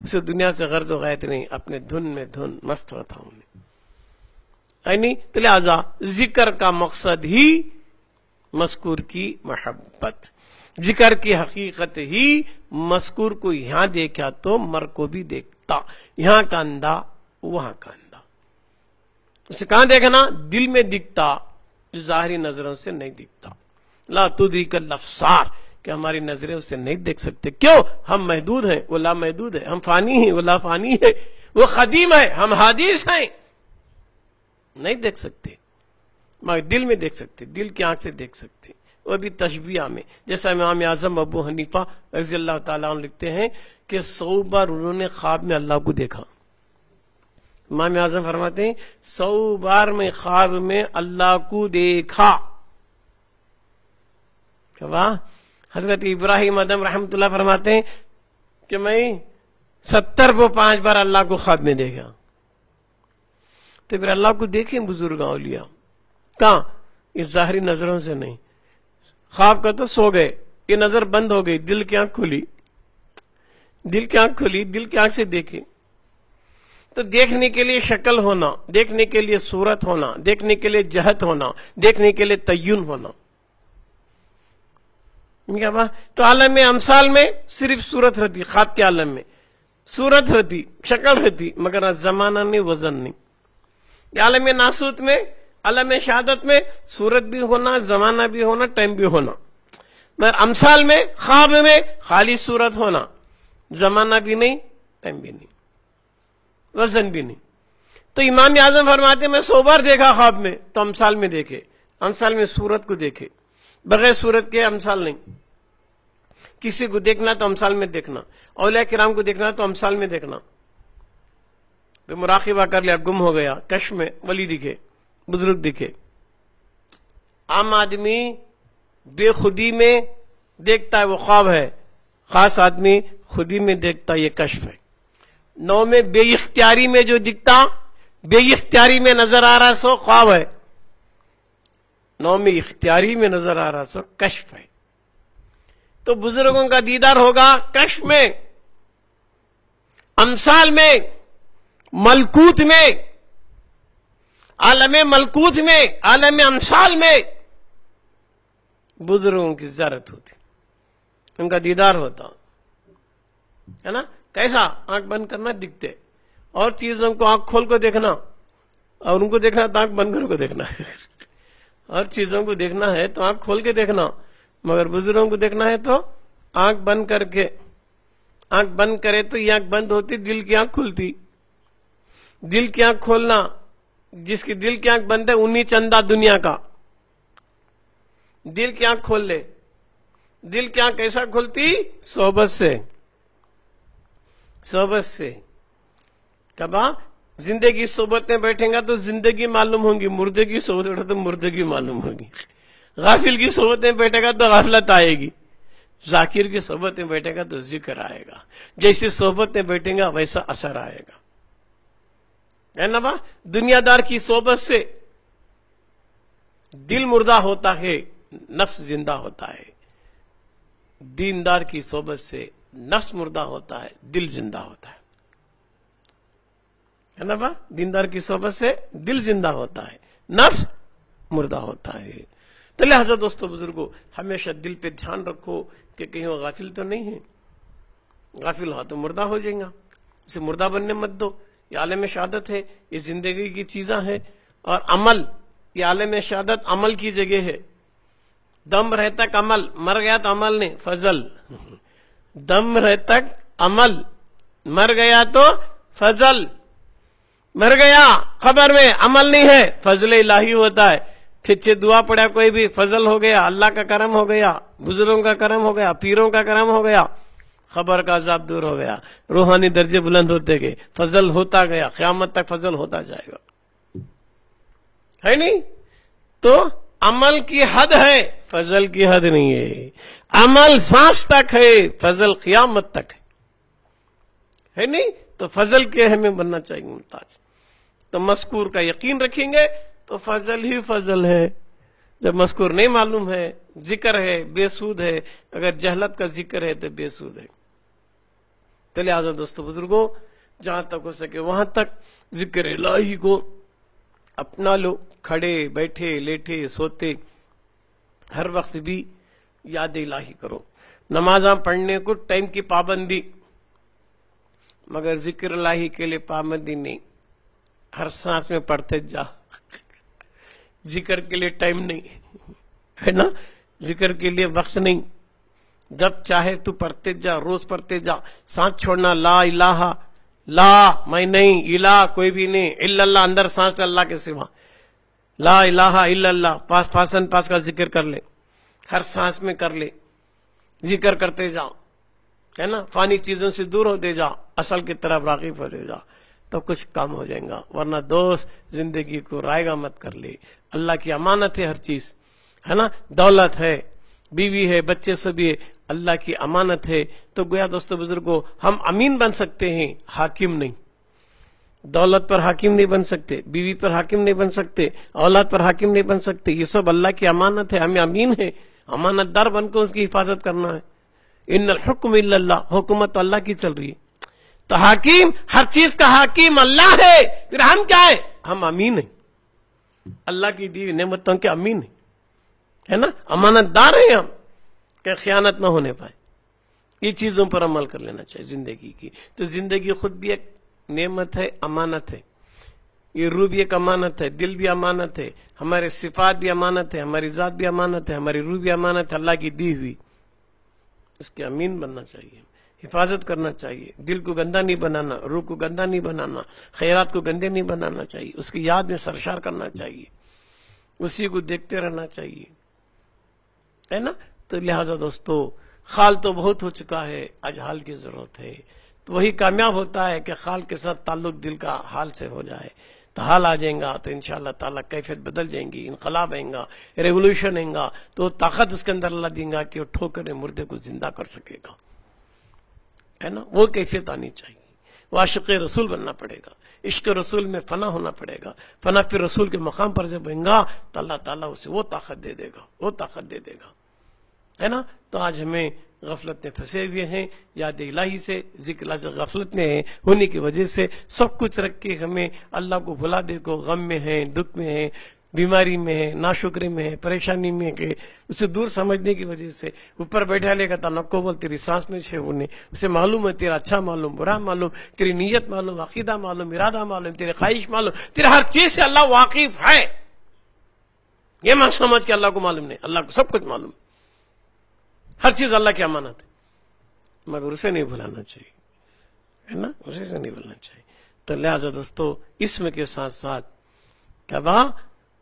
اسے دنیا سے غرض و غایت نہیں، اپنے دھن میں دھن مست ہوتا ہوں یعنی تو لہذا ذکر کا مقصد ہی مذکور کی محبت، ذکر کی حقیقت ہی مذکور کو یہاں دیکھا تو مر کو بھی دیکھتا، یہاں کا اندھا وہاں کا اندھا، اسے کہاں دیکھنا؟ دل میں دکھتا، ظاہری نظروں سے نہیں دکھتا۔ لا تدرک الابصار کہ ہماری نظریں اسے نہیں دیکھ سکتے، کیوں؟ ہم محدود ہیں، وہ لا محدود ہے، ہم فانی ہیں، وہ لا فانی ہے، وہ قدیم ہے، ہم حدیث ہیں، نہیں دیکھ سکتے، مگر دل میں دیکھ سکتے، دل کی آنکھ سے دیکھ سکتے، وہ بھی تشبیہ میں، جیسا امام اعظم ابو حنیفہ رضی اللہ تعالیٰ عنہ لکھتے ہیں کہ 100 بار انہوں نے خواب میں اللہ کو دیکھا۔ امام اعظم فرماتے ہیں 100 بار میں خواب میں اللہ کو دیکھا۔ حضرت ابراہیم ادم رحمۃ اللہ فرماتے ہیں کہ میں 70 کو 5 بار اللہ کو خواب میں دیکھا۔ تو پھر اللہ کو دیکھیں بزرگ اولیاء، کہاں؟ اس ظاہری نظروں سے نہیں۔ خواب کا تو سو گئے، یہ نظر بند ہو گئی، دل کی آنکھ کھلی، دل کی آنکھ کھلی، دل کی آنکھ سے دیکھے تو دیکھنے کے لیے شکل ہونا، دیکھنے کے لیے صورت ہونا، دیکھنے کے لیے جہت ہونا، دیکھنے کے لیے تعین ہونا۔ تو عالم امثال میں صرف صورت رہتی، خواب کے عالم میں صورت رہتی، شکل رہتی، مگر زمانہ نہیں، وزن نہیں۔ عالم ناسوت میں، عالم شہادت میں صورت بھی ہونا، زمانہ بھی ہونا، ٹائم بھی ہونا، مگر امثال میں، خواب میں خالی صورت ہونا، زمانہ بھی نہیں، ٹائم بھی نہیں، وزن بھی نہیں۔ تو امام اعظم فرماتے ہیں میں 100 بار دیکھا خواب میں، تو امثال میں دیکھے، امثال میں صورت کو دیکھے، بغیر صورت کے امثال نہیں۔ کسی کو دیکھنا تو امثال میں دیکھنا، اولیاء کرام کو دیکھنا تو امثال میں دیکھنا۔ مراقبہ کر لیا، گم ہو گیا، کشف میں ولی دکھے، بزرگ دکھے۔ عام آدمی بے خودی میں دیکھتا ہے وہ خواب ہے، خاص آدمی خودی میں دیکھتا ہے یہ کشف ہے۔ نو میں بے اختیاری میں جو دکھتا، بے اختیاری میں نظر آ رہا سو خواب ہے، نو میں اختیاری میں نظر آ رہا سو کشف ہے۔ تو بزرگوں کا دیدار ہوگا کشف میں، امثال میں، ملکوت میں، عالم ملکوت میں، عالم امثال میں بزرگوں کی زیارت ہوتی، ان کا دیدار ہوتا ہے نا۔ کیسا؟ آنکھ بند کرنا دکھتے، اور چیزوں کو آنکھ کھول کو دیکھنا، اور ان کو دیکھنا تو آنکھ بند کر کو دیکھنا ہے۔ اور چیزوں کو دیکھنا ہے تو آنکھ کھول کے دیکھنا، مگر بزرگوں کو دیکھنا ہے تو آنکھ بند کر کے، آنکھ بند کرے تو یہ آنکھ بند ہوتی، دل کی آنکھ کھلتی۔ دل کی آنکھ کھولنا، جس کی دل کی آنکھ بند ہے انہی چندہ دنیا کا۔ دل کی آنکھ کھول لے، دل کی آنکھ کیسا کھلتی؟ صحبت سے، صحبت سے۔ کبا زندگی صحبت میں بیٹھیں گا تو زندگی معلوم ہوگی، مردے کی صحبت میں بیٹھے تو مردگی معلوم ہوگی، غافل کی صحبت میں بیٹھے گا تو غفلت آئے گی، ذاکر کی صحبت میں بیٹھے گا تو ذکر آئے گا۔ جیسی صحبت میں بیٹھیں گا ویسا اثر آئے گا، ہے نا با؟ دنیا دار کی صحبت سے دل مردہ ہوتا ہے، نفس زندہ ہوتا ہے۔ دیندار کی صحبت سے نفس مردہ ہوتا ہے، دل زندہ ہوتا ہے نا با؟ دیندار کی صحبت سے دل زندہ ہوتا ہے، نفس مردہ ہوتا ہے۔ تو لہذا دوستو بزرگو، ہمیشہ دل پہ دھیان رکھو کہ کہیں وہ غافل تو نہیں ہے، غافل ہوا تو مردہ ہو جائے گا، اسے مردہ بننے مت دو۔ یہ عالم شہادت ہے، یہ زندگی کی چیزاں ہیں، اور عمل، یہ عالم شہادت عمل کی جگہ ہے۔ دم رہ تک عمل، مر گیا تو عمل نہیں، فضل۔ دم رہ تک عمل، مر گیا تو فضل۔ مر گیا خبر میں، عمل نہیں ہے، فضل الہی ہوتا ہے۔ کھچے دعا پڑا کوئی بھی، فضل ہو گیا، اللہ کا کرم ہو گیا، بزرگوں کا کرم ہو گیا، پیروں کا کرم ہو گیا، خبر کا عذاب دور ہو گیا، روحانی درجے بلند ہوتے گئے، فضل ہوتا گیا، قیامت تک فضل ہوتا جائے گا، ہے نہیں؟ تو عمل کی حد ہے، فضل کی حد نہیں ہے۔ عمل سانس تک ہے، فضل قیامت تک ہے نہیں؟ تو فضل کے ہمیں بننا چاہیے محتاج۔ تو مذکور کا یقین رکھیں گے تو فضل ہی فضل ہے۔ جب مذکور نہیں معلوم ہے، ذکر ہے، بے سود ہے، اگر جہلت کا ذکر ہے تو بے سود ہے۔ تو لہٰذا دوستو بزرگوں جہاں تک ہو سکے وہاں تک ذکر الہی کو اپنا لو، کھڑے بیٹھے لیٹے سوتے ہر وقت بھی یاد الہی کرو. نمازاں پڑھنے کو ٹائم کی پابندی، مگر ذکر الہی کے لیے پابندی نہیں. ہر سانس میں پڑھتے جا، ذکر کے لیے ٹائم نہیں ہے نا، ذکر کے لیے وقت نہیں. جب چاہے تو پڑھتے جا، روز پڑھتے جا. سانس چھوڑنا، لا الہ، لا میں نہیں، الہ کوئی بھی نہیں، الا اللہ اندر سانس اللہ کے سوا، لا الہ الا اللہ. فاسن پاس کا ذکر کر لے، ہر سانس میں کر لے، ذکر کرتے جا ہے نا. فانی چیزوں سے دور ہوتے جا، اصل کی طرف راغب ہوتے جا، تو کچھ کام ہو جائیں گا. ورنہ دوست زندگی کو رائے گا مت کر لے. اللہ کی امانت ہے ہر چیز ہے نا. دولت ہے، بیوی ہے، بچے سب ہے، اللہ کی امانت ہے. تو گویا دوستو بزرگوں ہم امین بن سکتے ہیں، حاکم نہیں. دولت پر حاکم نہیں بن سکتے، بیوی پر حاکم نہیں بن سکتے، اولاد پر حاکم نہیں بن سکتے. یہ سب اللہ کی امانت ہے، ہمیں امین ہے، امانت دار بن کے اس کی حفاظت کرنا ہے. ان الحکم الا اللہ، حکومت اللہ کی چل رہی ہے. تو حاکم، ہر چیز کا حاکم اللہ ہے. پھر ہم کیا ہے؟ ہم امین ہیں، اللہ کی دی نعمتوں کے امین ہیں ہے نا. امانت دار ہیں ہم کہ خیانت نہ ہونے پائے. یہ چیزوں پر عمل کر لینا چاہیے زندگی کی. تو زندگی خود بھی ایک نعمت ہے، امانت ہے. یہ روح بھی ایک امانت ہے، دل بھی امانت ہے، ہمارے صفات بھی امانت ہے، ہماری ذات بھی امانت ہے، ہماری روح بھی امانت ہے، اللہ کی دی ہوئی. اس کے امین بننا چاہیے، حفاظت کرنا چاہیے. دل کو گندا نہیں بنانا، روح کو گندا نہیں بنانا، خیرات کو گندے نہیں بنانا چاہیے. اس کی یاد میں سرشار کرنا چاہیے، اسی کو دیکھتے رہنا چاہیے ہے نا. تو لہذا دوستو خال تو بہت ہو چکا ہے، آج حال کی ضرورت ہے. تو وہی کامیاب ہوتا ہے کہ خال کے ساتھ تعلق دل کا حال سے ہو جائے. تو حال آ جائیں گا تو انشاءاللہ تعالیٰ کیفیت بدل جائیں گی، انقلاب آئیں گا، ریولوشن آئیں گا. تو طاقت اس کے اندر اللہ دیں گا کہ وہ ٹھوکر مردے کو زندہ کر سکے گا ہے نا. وہ کیفیت آنی چاہیے. وہ عاشق رسول بننا پڑے گا، عشق رسول میں فنا ہونا پڑے گا. فنا پھر رسول کے مقام پر جب بن گا تو اللہ تعالیٰ اسے وہ طاقت دے دے گا، وہ طاقت دے دے گا ہے نا. تو آج ہمیں غفلت میں پھنسے ہوئے ہیں، یاد الہی سے ذکر اللہ سے غفلت میں ہونے کی وجہ سے سب کچھ رکھ کے ہمیں اللہ کو بھلا دے کو غم میں ہیں، دکھ میں ہیں، بیماری میں ہے، ناشکری میں ہے، پریشانی میں کہ اسے دور سمجھنے کی وجہ سے اوپر بیٹھا لے گا تنقو بول تیری سانس میں ہونے. اسے معلوم ہے تیرا اچھا معلوم، برا معلوم، تیری نیت معلوم، عقیدہ معلوم، ارادہ معلوم، تیری خواہش معلوم، تیرا ہر چیز سے اللہ واقف ہے. یہ مت سمجھ کے اللہ کو معلوم نہیں، اللہ کو سب کچھ معلوم. ہر چیز اللہ کی امانت ہے، مگر اسے نہیں بھلانا چاہیے ہے نا، اسے سے نہیں بھولنا چاہیے. تو لہذا دوستو اسم کے ساتھ ساتھ کیا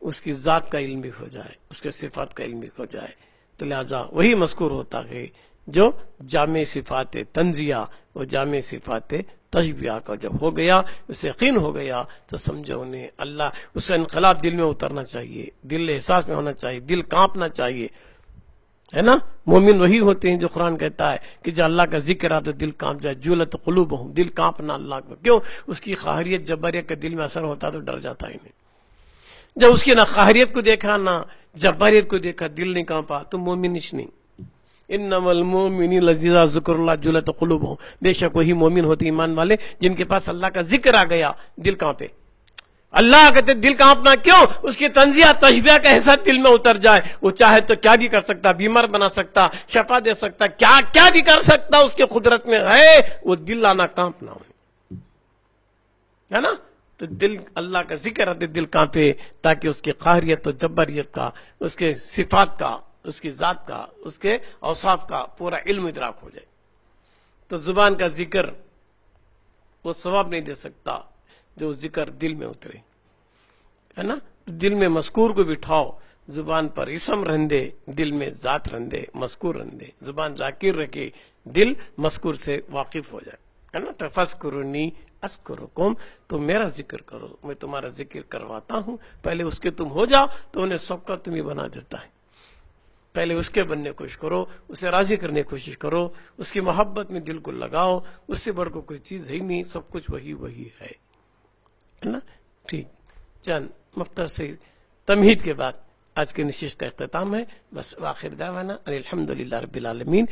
اس کی ذات کا علم بھی ہو جائے، اس کے صفات کا علم بھی ہو جائے. تو لہذا وہی مذکور ہوتا ہے جو جامع صفات تنزیہ و جامع صفات تشبیہ کا جب ہو گیا، اسے یقین ہو گیا تو سمجھو انہیں اللہ، اس کا انقلاب دل میں اترنا چاہیے، دل احساس میں ہونا چاہیے، دل کانپنا چاہیے ہے نا. مومن وہی ہوتے ہیں جو قرآن کہتا ہے کہ جو اللہ کا ذکر آ تو دل کانپ جائے. جولت قلوبہم، دل کانپنا اللہ کو. کیوں؟ اس کی قہریت جباریت کا دل میں اثر ہوتا تو ڈر جاتا ہی نہیں. جب اس کی نہ قہریت کو دیکھا نہ جباریت کو دیکھا، دل نہیں کانپا تو مومن نہیں. انما المؤمنون الذین ذکر اللہ جولت قلوبہم، بے شک وہی مومن ہوتے ایمان والے جن کے پاس اللہ کا ذکر آ گیا دل کانپے. اللہ کہتے دل کانپنا کیوں؟ اس کی تنزیہ تشبیہ کا احساس دل میں اتر جائے. وہ چاہے تو کیا بھی کر سکتا، بیمار بنا سکتا، شفا دے سکتا، کیا کیا بھی کر سکتا، اس کے قدرت میں ہے. وہ دل آنا کانپنا ہے نا. تو دل اللہ کا ذکر آتے دل کانپے تاکہ اس کی قہریت و جباریت کا، اس کے صفات کا، اس کی ذات کا، اس کے اوصاف کا پورا علم ادراک ہو جائے. تو زبان کا ذکر وہ ثواب نہیں دے سکتا جو ذکر دل میں اترے ہے نا. دل میں مذکور کو بٹھاؤ، زبان پر اسم رہندے، دل میں ذات رہندے، مذکور رہندے. زبان ذاکر رکھے، دل مذکور سے واقف ہو جائے ہے نا. تفذکرونی اذکرکم، تم میرا ذکر کرو میں تمہارا ذکر کرواتا ہوں. پہلے اس کے تم ہو جاؤ تو انہیں سب کا تمہیں بنا دیتا ہے. پہلے اس کے بننے کی کوشش کرو، اسے راضی کرنے کی کوشش کرو، اس کی محبت میں دل کو لگاؤ. اس سے بڑھ کر کوئی چیز ہے ہی نہیں، سب کچھ وہی ہے نا. ٹھیک، چند مختصر تمہید کے بعد آج کے نشست کا اختتام ہے. بس آخر دعوانا الحمدللہ رب العالمین.